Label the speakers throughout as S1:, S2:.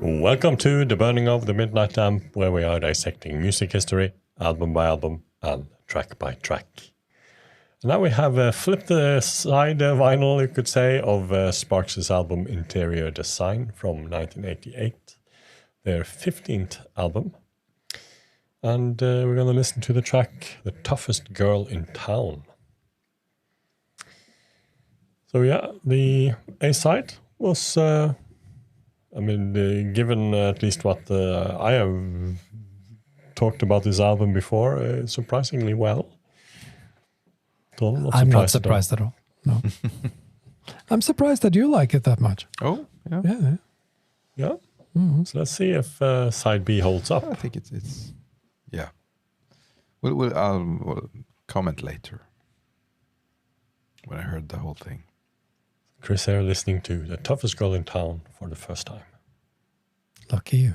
S1: Welcome to The Burning of the Midnight Lamp, where we are dissecting music history, album by album, and track by track. And now we have flipped the side vinyl, you could say, of Sparks' album Interior Design from 1988, their 15th album. And we're going to listen to the track The Toughest Girl in Town. So yeah, the A-side was, given at least what I have talked about this album before, surprisingly well.
S2: I'm not surprised at all. No. I'm surprised that you like it that much.
S3: Oh, yeah.
S1: Yeah. Mm-hmm. So let's see if side B holds up.
S3: I think it's yeah. We'll comment later when I heard the whole thing.
S1: Chris here listening to The Toughest Girl in Town for the first time.
S2: Lucky you.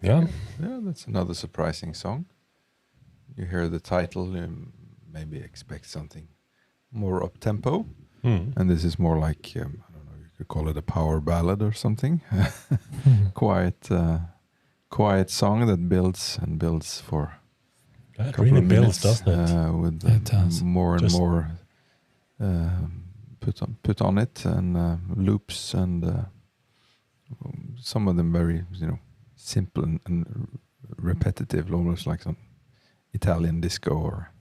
S1: Yeah.
S3: Yeah, that's another surprising song. You hear the title, you maybe expect something more up tempo, and this is more like I don't know. You could call it a power ballad or something. Quiet song that builds and builds for a
S1: That
S3: couple
S1: really
S3: of
S1: builds,
S3: minutes,
S1: doesn't it?
S3: with
S2: It does.
S3: more and
S1: Just-
S3: more put on it, and loops, and some of them very simple and repetitive, almost like some Italian disco or.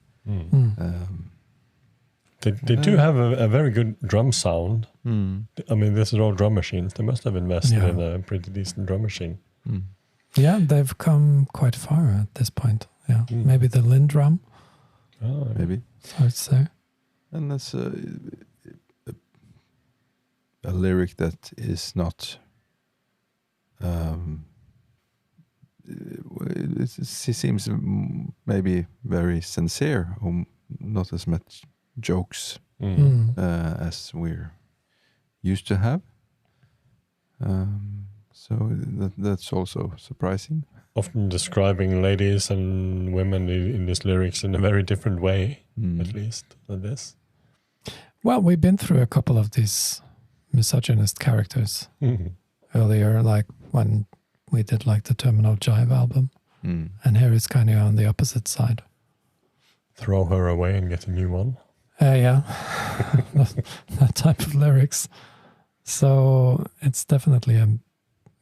S1: They do have a very good drum sound. I mean, this is all drum machines. They must have invested in a pretty decent drum machine.
S2: Yeah, they've come quite far at this point. Yeah, maybe the Linn drum,
S1: Oh,
S3: Maybe.
S2: so I'd say.
S3: And that's a lyric that is not. It seems maybe very sincere, or not as much jokes as we're used to have. So that's also surprising.
S1: Often describing ladies and women in these lyrics in a very different way, at least, than this.
S2: Well, we've been through a couple of these misogynist characters earlier, like when we did like the Terminal Jive album, and here it's kind of on the opposite side.
S1: Throw her away and get a new one.
S2: Yeah, that type of lyrics. So it's definitely a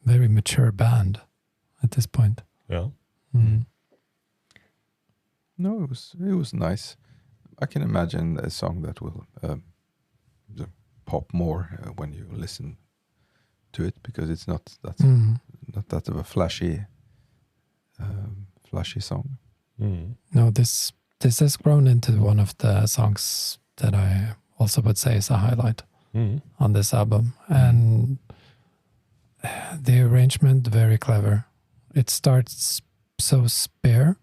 S2: very mature band at this point.
S1: Yeah.
S3: No, it was nice. I can imagine a song that will pop more when you listen to it, because it's not that of a flashy song.
S2: No, this has grown into one of the songs that I also would say is a highlight on this album. And the arrangement, very clever. It starts so spare.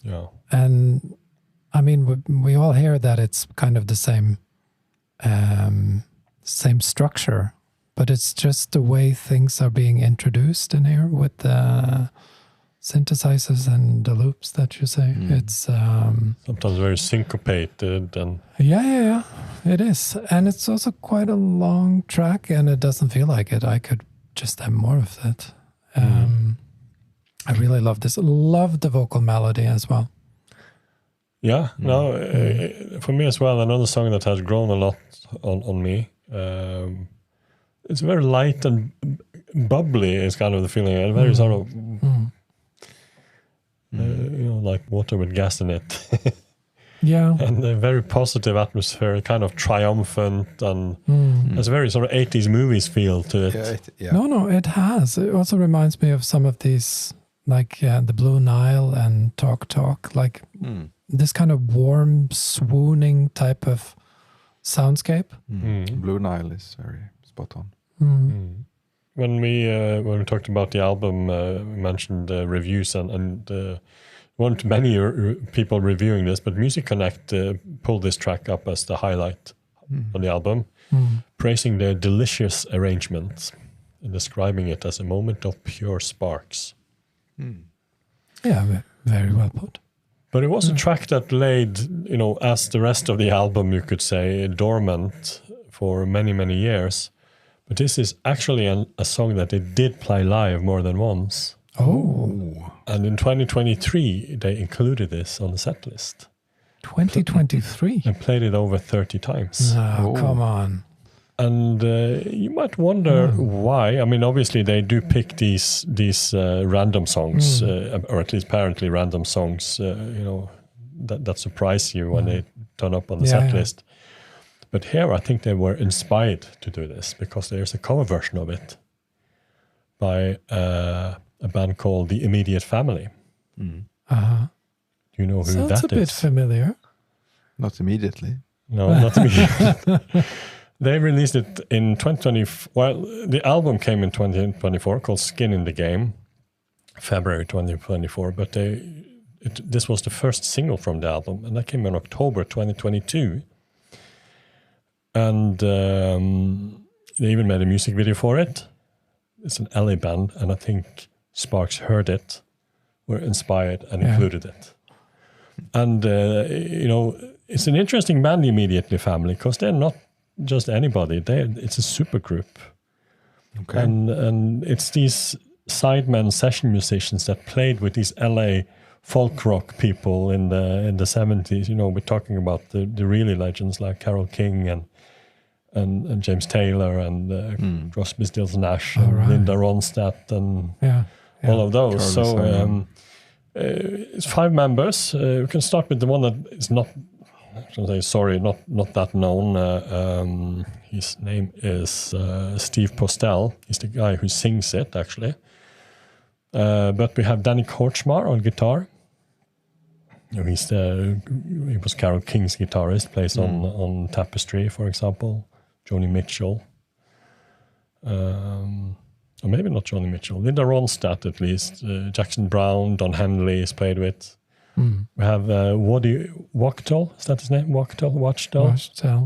S1: Yeah.
S2: And I mean, we all hear that it's kind of the same structure, but it's just the way things are being introduced in here with the synthesizers and the loops that you say. It's
S1: Sometimes very syncopated and
S2: yeah, it is. And it's also quite a long track, and it doesn't feel like it. I could just have more of that. I really love this. Love the vocal melody as well.
S1: yeah. No, for me as well, another song that has grown a lot on me. It's very light and bubbly is kind of the feeling. And very sort of, like water with gas in it.
S2: Yeah.
S1: And a very positive atmosphere, kind of triumphant, and has a very sort of 80s movies feel to it.
S2: No, it has. It also reminds me of some of these, like the Blue Nile and Talk, like this kind of warm, swooning type of soundscape.
S3: Blue Nile is very spot on.
S1: When we talked about the album, we mentioned reviews and weren't many people reviewing this, but Music Connect pulled this track up as the highlight on the album, praising the delicious arrangements and describing it as a moment of pure sparks.
S2: Yeah, very well put.
S1: But it was a track that laid, as the rest of the album, you could say, dormant for many, many years. But this is actually a song that they did play live more than once.
S2: Oh.
S1: And in 2023, they included this on the set list.
S2: 2023?
S1: And played it over 30 times.
S2: Oh, come on.
S1: And you might wonder why. I mean, obviously, they do pick these random songs, or at least apparently random songs, that surprise you when they turn up on the set list. But here, I think they were inspired to do this because there's a cover version of it by a band called The Immediate Family.
S2: Uh-huh.
S1: You know who
S2: Sounds
S1: that is?
S2: a bit familiar.
S3: Not immediately.
S1: No, not immediately. They released it in 2020. Well, the album came in 2024 called Skin in the Game, February 2024. But this was the first single from the album, and that came in October 2022. And they even made a music video for it. It's an LA band, and I think Sparks heard it, were inspired, and included it. And, it's an interesting band immediately, Family, because they're not just anybody. It's a super group.
S3: Okay.
S1: And it's these sidemen session musicians that played with these LA folk rock people in the 70s. We're talking about the really legends like Carole King and James Taylor and Crosby, Stills Nash and Linda Ronstadt and all of those.
S3: Carly
S1: It's 5 members. We can start with the one that is not that known. His name is Steve Postel. He's the guy who sings it, actually. But we have Danny Korchmar on guitar. He was Carole King's guitarist, plays on Tapestry, for example. Joni Mitchell. Or maybe not Joni Mitchell. Linda Ronstadt, at least. Jackson Browne, Don Henley is played with. We have Woody Wachtel. Is that his name? Wachtel?
S2: Wachtel.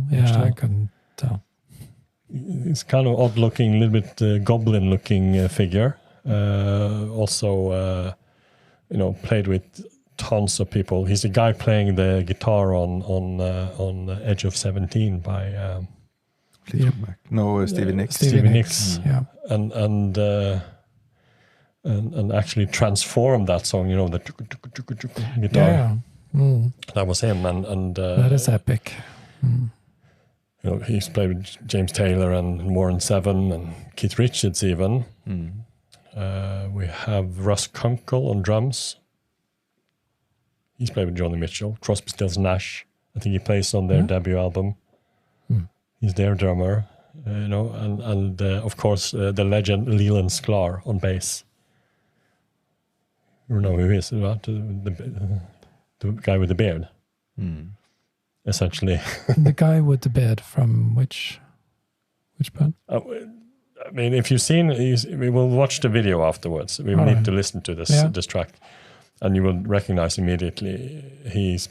S2: Yeah, I couldn't tell.
S1: He's kind of odd-looking, a little bit goblin-looking figure. Also, played with tons of people. He's the guy playing the guitar on Edge of 17 by
S3: Fleetwood Mac. No, Stevie Nicks.
S2: Stevie Nicks. Yeah.
S1: And actually transformed that song, the guitar.
S2: Yeah.
S1: That was him, and
S2: that is epic.
S1: He's played with James Taylor and Warren Zevon and Keith Richards even. We have Russ Kunkel on drums. He's played with Joni Mitchell. Crosby, Stills Nash. I think he plays on their debut album. He's their drummer, and of course the legend Leland Sklar on bass. You know who he is, right? The guy with the beard, essentially.
S2: The guy with the beard from which band?
S1: I mean, if you've seen, we will watch the video afterwards. We will need to listen to this track, and you will recognize immediately. He's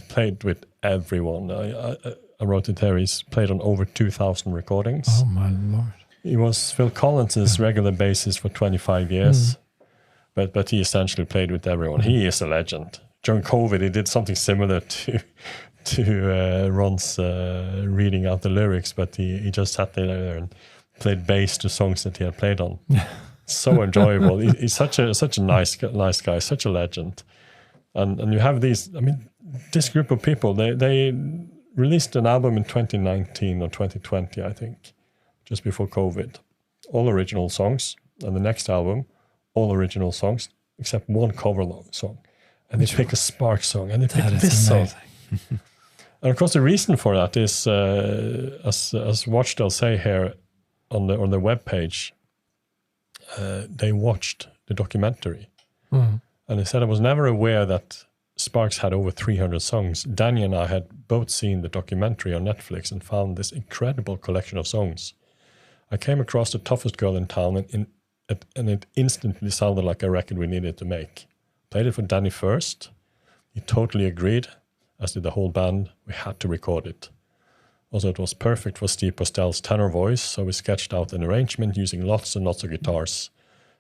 S1: played with everyone. I wrote it there. He's played on over 2,000 recordings.
S2: Oh my Lord!
S1: He was Phil Collins' regular bassist for 25 years, but he essentially played with everyone. He is a legend. During COVID, he did something similar to Ron's reading out the lyrics, but he just sat there and played bass to songs that he had played on. So enjoyable. He's such a nice guy, such a legend. And you have these. I mean, this group of people. They released an album in 2019 or 2020, I think, just before COVID. All original songs. And the next album, all original songs, except one cover song. And they pick a Sparks song, and they pick this song. And of course, the reason for that is, as Watchdale say here on their webpage, they watched the documentary. And they said, I was never aware that Sparks had over 300 songs. Danny and I had both seen the documentary on Netflix and found this incredible collection of songs. I came across The Toughest Girl in Town, and it instantly sounded like a record we needed to make. Played it for Danny first. He totally agreed, as did the whole band. We had to record it. Also, it was perfect for Steve Postel's tenor voice, so we sketched out an arrangement using lots and lots of guitars.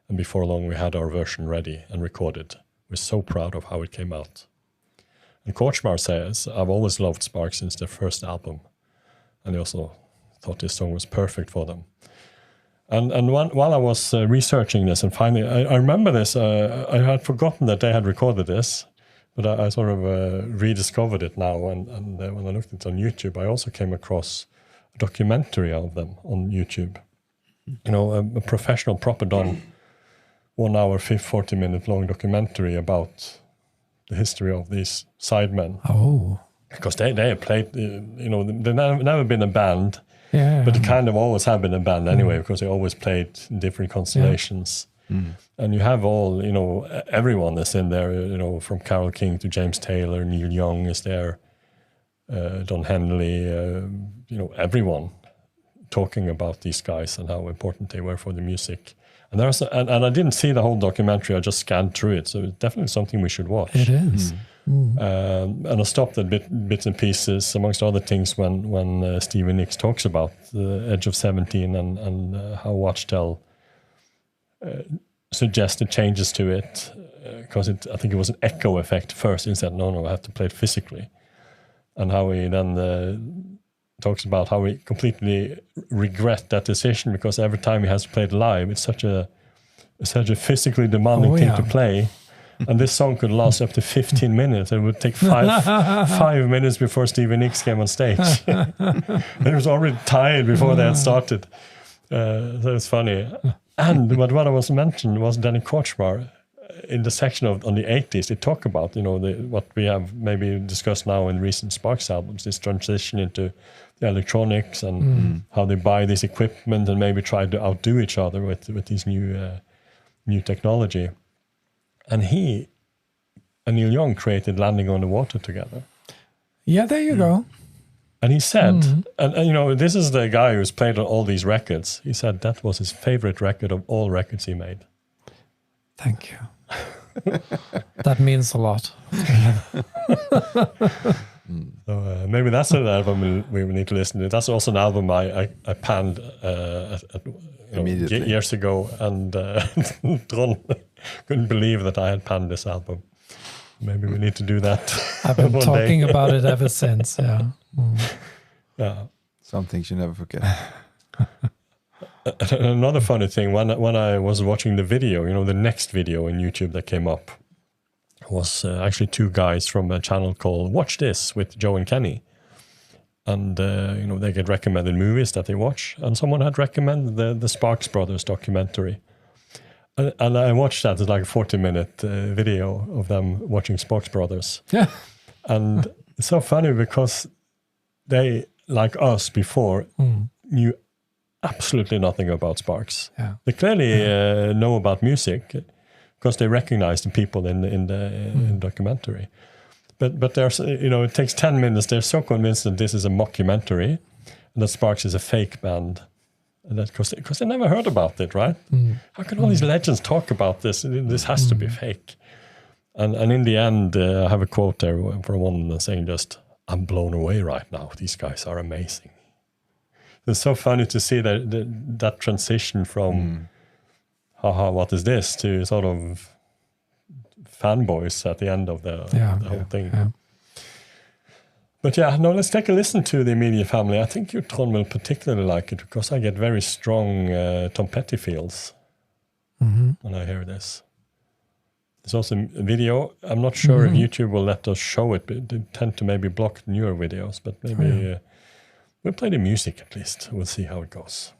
S1: And before long, we had our version ready and recorded. We're so proud of how it came out. And Korchmar says, I've always loved Sparks since their first album. And he also thought this song was perfect for them. And while I was researching this, and finally, I remember this, I had forgotten that they had recorded this, but I sort of rediscovered it now. And when I looked at it on YouTube, I also came across a documentary of them on YouTube. A professional, proper done 1 hour, 40-minute long documentary about the history of these sidemen.
S2: Oh.
S1: Because they have played, they've never been a band, but they kind of always have been a band anyway, because they always played in different constellations. And you have all, everyone is in there, from Carole King to James Taylor, Neil Young is there, Don Henley, everyone talking about these guys and how important they were for the music. And I didn't see the whole documentary. I just scanned through it, so it's definitely something we should watch.
S2: It is.
S1: And I stopped at bits and pieces, amongst other things, when Stevie Nicks talks about the Edge of 17 and how Watchdale suggested changes to it because I think it was an echo effect first. He said, no, I have to play it physically. And how he then talks about how he completely regret that decision because every time he has to play it live, it's such a physically demanding thing to play. And this song could last up to 15 minutes. It would take 5 minutes before Stevie Nicks came on stage. And he was already tired before they had started. So it's funny. And what I was mentioned was Danny Korchmar in the section on the 80s. They talk about, what we have maybe discussed now in recent Sparks albums, this transition into the electronics and how they buy this equipment and maybe try to outdo each other with these new technology. And he and Neil Young created Landing on the Water together.
S2: Yeah, there you go.
S1: And he said, and this is the guy who's played on all these records. He said that was his favorite record of all records he made.
S2: Thank you. That means a lot.
S1: So maybe that's an album we need to listen to. That's also an album I panned
S3: immediately
S1: years ago, and Trond couldn't believe that I had panned this album. Maybe we need to do that.
S2: I've been talking about it ever since. Yeah.
S1: Yeah.
S3: Some things you never forget.
S1: Another funny thing, when I was watching the video, the next video in YouTube that came up was actually two guys from a channel called Watch This with Joe and Kenny. And, they get recommended movies that they watch. And someone had recommended the Sparks Brothers documentary. And I watched that. It's like a 40-minute video of them watching Sparks Brothers.
S2: Yeah.
S1: And it's so funny because they, like us before, knew absolutely nothing about Sparks.
S2: Yeah.
S1: They clearly know about music because they recognize the people in the documentary. But there's, it takes 10 minutes. They're so convinced that this is a mockumentary and that Sparks is a fake band. And that's because they never heard about it, right? How can all these legends talk about this? This has to be fake. And in the end, I have a quote there from one saying just, I'm blown away right now. These guys are amazing. It's so funny to see that transition from, haha, what is this, to sort of fanboys at the end of the whole thing.
S2: Yeah.
S1: But let's take a listen to the Immediate Family. I think you, Trond, will particularly like it because I get very strong Tom Petty feels when I hear this. There's also a video. I'm not sure if YouTube will let us show it, but they tend to maybe block newer videos. But maybe we'll play the music at least. We'll see how it goes.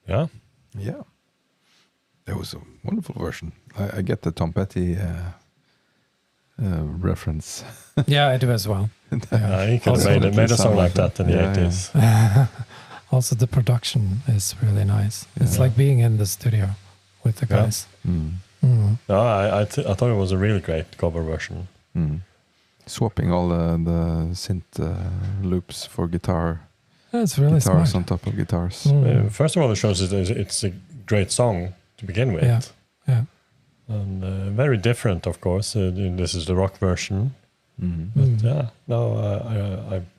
S1: Yeah.
S3: Yeah. That was a wonderful version. I get the Tom Petty reference.
S2: Yeah, I do as well.
S1: He could have made a song like that in the 80s.
S2: Yeah. Also, the production is really nice. It's like being in the studio with the guys.
S1: No, I thought it was a really great cover version.
S3: Swapping all the synth loops for guitar.
S2: It's really
S3: guitars
S2: smart.
S3: on top of guitars.
S1: First of all, it shows it's a great song to begin with.
S2: Yeah.
S1: And very different, of course. This is the rock version. But yeah, no,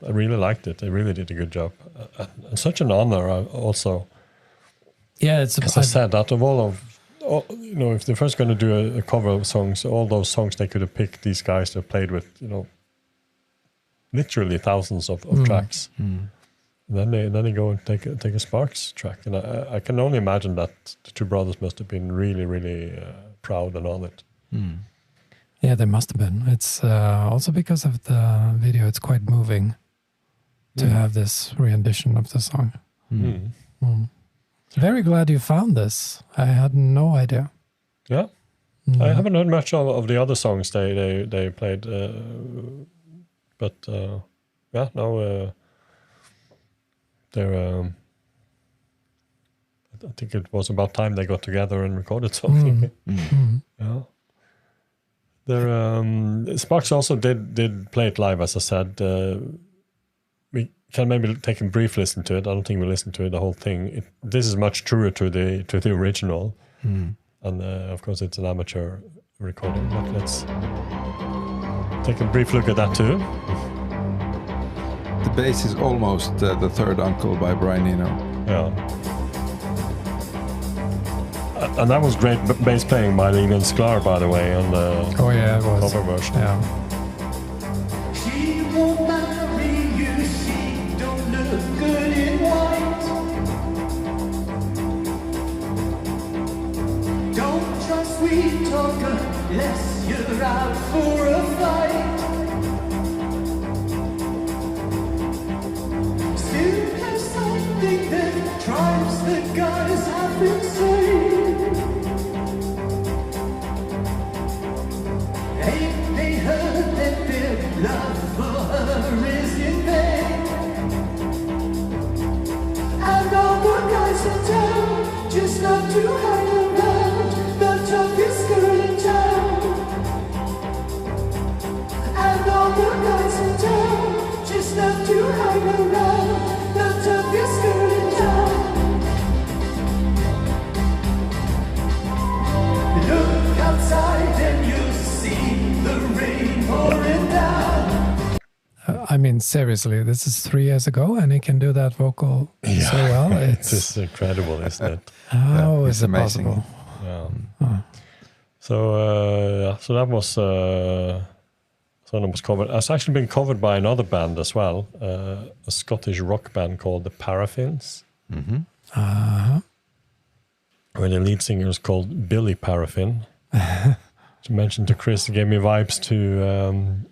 S1: I really liked it. They really did a good job. And such an honor also.
S2: Yeah, it's
S1: as I said, out of all, if they're first going to do a cover of songs, all those songs they could have picked these guys that played with, literally thousands of tracks. Then they go and take a Sparks track, and I can only imagine that the two brothers must have been really, really proud and honored.
S2: Yeah, they must have been. It's also because of the video. It's quite moving to have this rendition of the song. Very glad you found this. I had no idea.
S1: Yeah, I haven't heard much of the other songs they played, but yeah, no. They're, I think it was about time they got together and recorded something. Yeah. Sparks also did play it live, as I said. We can maybe take a brief listen to it. I don't think we listened to the whole thing. This is much truer to the original, and of course it's an amateur recording. But let's take a brief look at that too.
S3: The bass is almost the third uncle by Brian Eno.
S1: Yeah. And that was great bass playing by Leland Sklar, by the way, on the
S2: it was.
S1: cover version.
S2: Yeah.
S4: She won't marry you, she don't look good in white. Don't trust sweet talker unless you're out for a fight. Still have something that drives the guys have insane. Ain't they heard that their love for her is in vain? And all the guys in town just love to hang around the toughest girl in town. And all the guys in town just love to hang around the toughest girl in town. Look outside and you'll see the rain pouring down.
S2: I mean, seriously, this is 3 years ago, and he can do that vocal so well.
S1: It's just incredible, isn't it?
S2: How is it
S3: amazing.
S2: possible?
S1: Yeah. So that was song that was covered. It's actually been covered by another band as well, a Scottish rock band called the Paraffins. Where the lead singer is called Billy Paraffin. To mention to Chris, gave me vibes to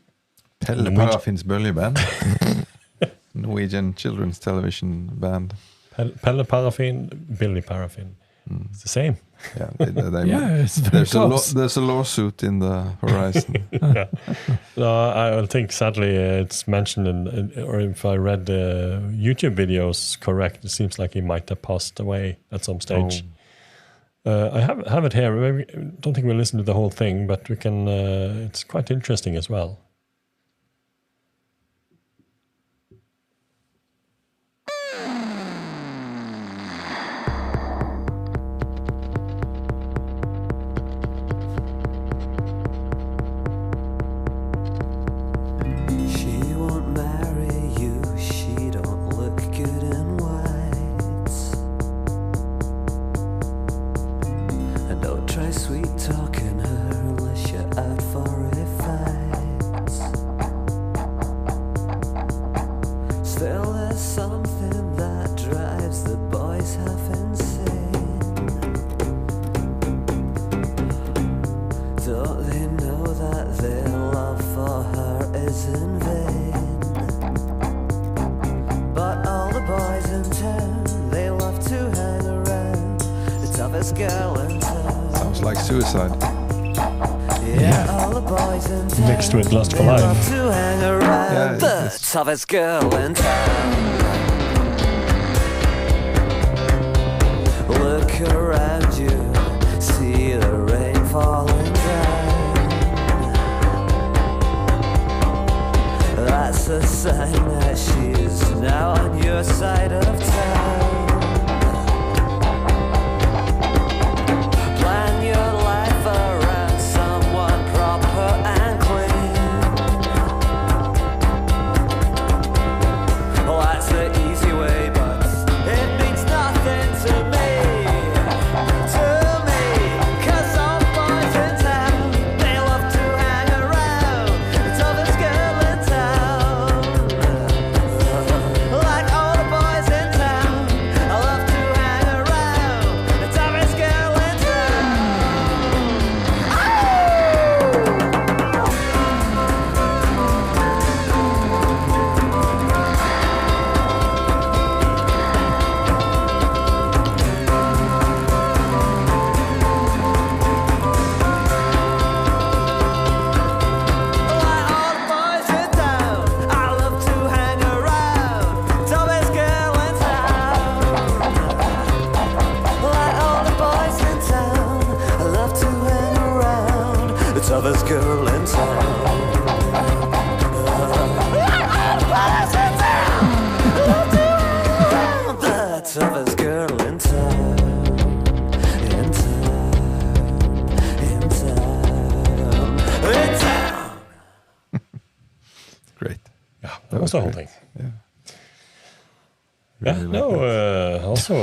S3: Pelle Paraffins Böljeband. Norwegian children's television band.
S1: Pelle Paraffin, Billy Paraffin. It's the same.
S3: Yeah,
S2: It's very close.
S3: There's a lawsuit in the horizon.
S1: Yeah. No, I think sadly it's mentioned or if I read the YouTube videos correct, it seems like he might have passed away at some stage. I have it here. Maybe, don't think we'll listen to the whole thing, but we can. It's quite interesting as well.
S4: She won't marry you, she don't look good in white. And don't try sweet talking her unless you're out for a fight. Still there's something that drives the boys half insane. Don't they know that their love for her is in vain? But all the boys in town, they love to hang around
S5: toughest girl in town.
S3: Sounds like suicide.
S5: Yeah, all the boys in town.
S1: Mixed with Lust for
S5: They love
S1: Life.
S5: to hang around.
S3: Yeah,
S5: The
S3: it's-
S5: toughest girl in town. Look around you, see the rain falling down. That's a sign that she's now on your side of town. Plan your life around someone proper and clean. Well, that's the easy way, but it means nothing to me. To me, 'cause all the boys in town, they love to hang around the toughest girl in town. Like all the boys in town, I love to hang around the toughest girl in town. Like all the boys in town, I love to hang around toughest girl in town. Like all the boys in town, I love to hang around the toughest girl in town. Like all the boys in town, I love to hang around the toughest girl in town. In town, in town, in town.
S3: Great.
S1: Yeah, that was the whole thing.
S3: Yeah.
S1: Yeah,
S3: Really
S1: no,
S3: like that.
S1: also,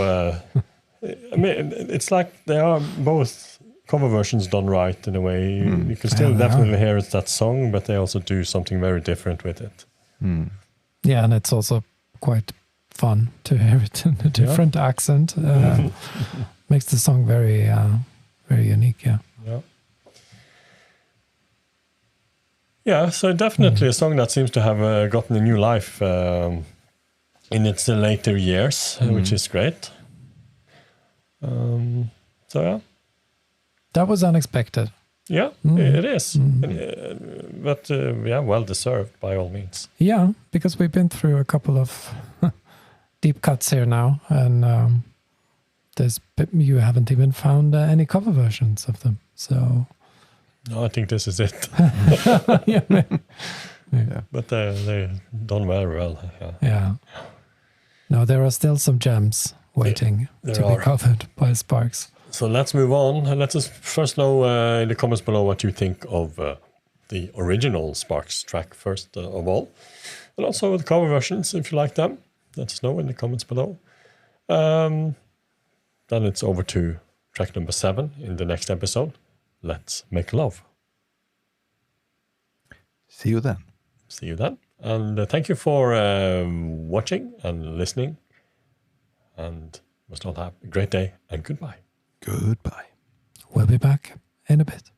S1: I mean, it's like they are both cover versions done right in a way. You can still
S2: Yeah, they are.
S1: definitely hear it's that song, but they also do something very different with it.
S2: Yeah, and it's also quite fun to hear it in a different accent. Makes the song very, very unique. Yeah.
S1: Yeah. Yeah, so definitely a song that seems to have gotten a new life in its later years, which is great. So yeah,
S2: That was unexpected.
S1: yeah, it is. But yeah, well deserved by all means.
S2: Yeah, because we've been through a couple of deep cuts here now, and you haven't even found any cover versions of them. So
S1: No, I think this is it.
S2: yeah,
S1: But they're done very well. Yeah.
S2: yeah. No, there are still some gems waiting
S1: there
S2: to
S1: are.
S2: be covered by Sparks.
S1: So let's move on. Let us first know in the comments below what you think of the original Sparks track first of all. And also the cover versions, if you like them. Let us know in the comments below. Then it's over to track number 7 in the next episode. Let's Make Love.
S3: See you then.
S1: See you then. And thank you for watching and listening. And must all have a great day and goodbye.
S3: Goodbye.
S2: We'll be back in a bit.